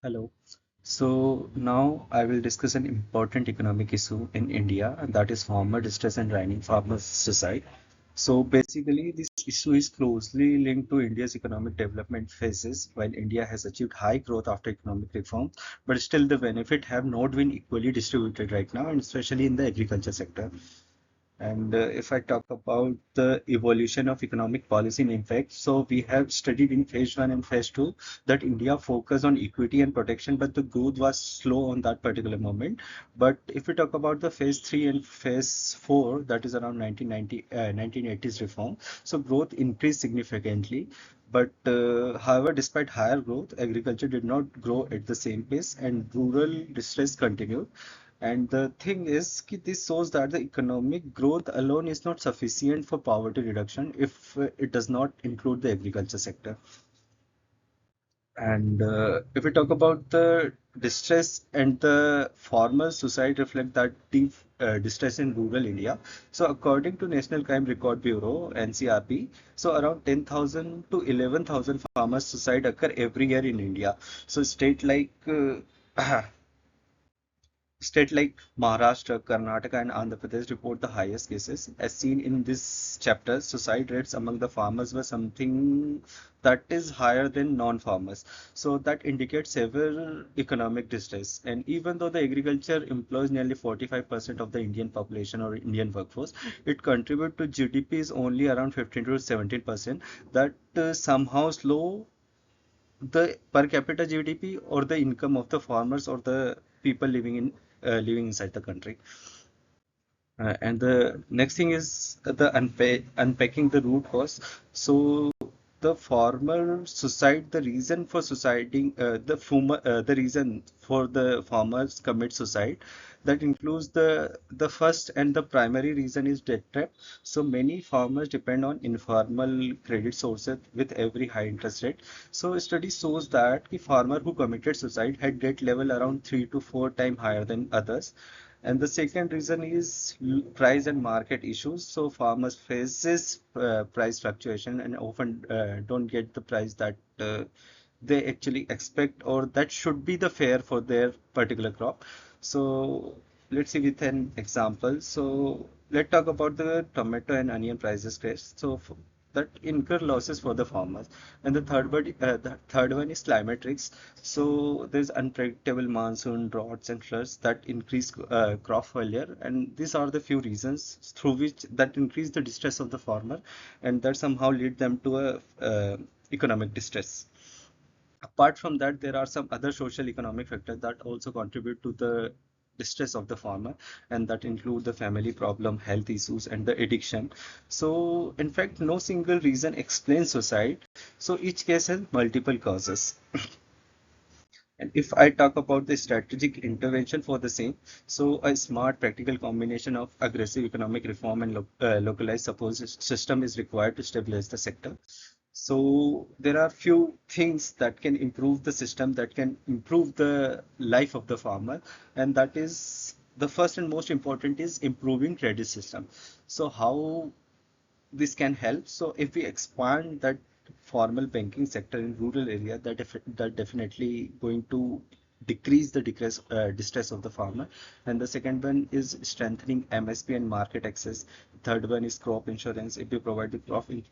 Hello. So now I will discuss an important economic issue in India, and that is farmer distress and rising farmer suicide. So basically, this issue is closely linked to India's economic development phases. While India has achieved high growth after economic reforms, but still the benefit have not been equally distributed right now, and especially in the agriculture sector. And if I talk about the evolution of economic policy in impact, so we have studied in phase one and phase two that India focused on equity and protection, but the growth was slow on that particular moment. But if we talk about the phase three and phase four, that is around 1980s reform, so growth increased significantly. But however, despite higher growth, agriculture did not grow at the same pace, and rural distress continued. And the thing is, this shows that the economic growth alone is not sufficient for poverty reduction if it does not include the agriculture sector. And if we talk about the distress and the farmer suicide reflect that deep distress in rural India. So according to National Crime Record Bureau, NCRB, so around 10,000 to 11,000 farmers suicide occur every year in India. So state like State like Maharashtra, Karnataka, and Andhra Pradesh report the highest cases. As seen in this chapter, suicide rates among the farmers were something that is higher than non-farmers. So that indicates severe economic distress. And even though the agriculture employs nearly 45% of the Indian population or Indian workforce, it contributes to GDP is only around 15 to 17%. That somehow slow the per capita GDP or the income of the farmers or the people living inside the country. And the next thing is the unpacking the root cause. So the farmer suicide, the reason for suiciding, the reason for the farmers commit suicide, that includes the first and the primary reason is debt trap. So many farmers depend on informal credit sources with every high interest rate. So a study shows that the farmer who committed suicide had debt level around 3 to 4 times higher than others. And the second reason is price and market issues. So farmers faces price fluctuation and often don't get the price that they actually expect or that should be the fair for their particular crop. So let's see with an example. So let's talk about the tomato and onion prices crash. So that incur losses for the farmers. And the third one is climate risks. So there's unpredictable monsoon, droughts, and floods that increase crop failure. And these are the few reasons through which that increase the distress of the farmer, and that somehow lead them to a economic distress. Apart from that, there are some other social economic factors that also contribute to the distress of the farmer, and that include the family problem, health issues, and the addiction. So in fact, no single reason explains suicide, so each case has multiple causes. And if I talk about the strategic intervention for the same, so a smart practical combination of aggressive economic reform and localized support system is required to stabilize the sector. So there are few things that can improve the system, that can improve the life of the farmer, and that is the first and most important is improving credit system. So how this can help? So if we expand that formal banking sector in rural area, that definitely going to decrease the distress of the farmer. And the second one is strengthening MSP and market access. Third one is crop insurance. If we provide the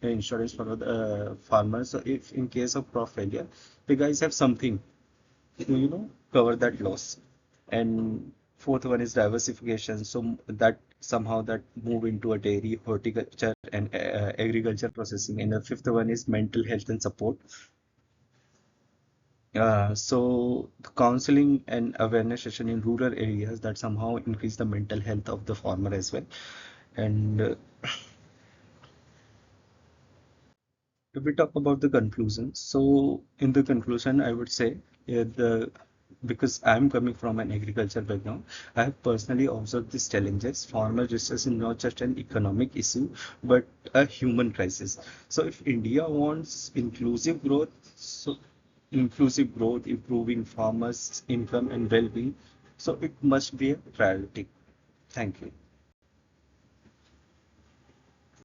insurance for the farmers, so if in case of crop failure, the guys have something to cover that loss. And fourth one is diversification, so that somehow that move into a dairy, horticulture, and agriculture processing. And the fifth one is mental health and support. So the counseling and awareness session in rural areas that somehow increase the mental health of the farmer as well. And if we talk about the conclusion, so in the conclusion, I would say the because I'm coming from an agriculture background, I have personally observed these challenges. Farmer distress is not just an economic issue, but a human crisis. So if India wants inclusive growth, improving farmers' income and well-being, so it must be a priority. Thank you.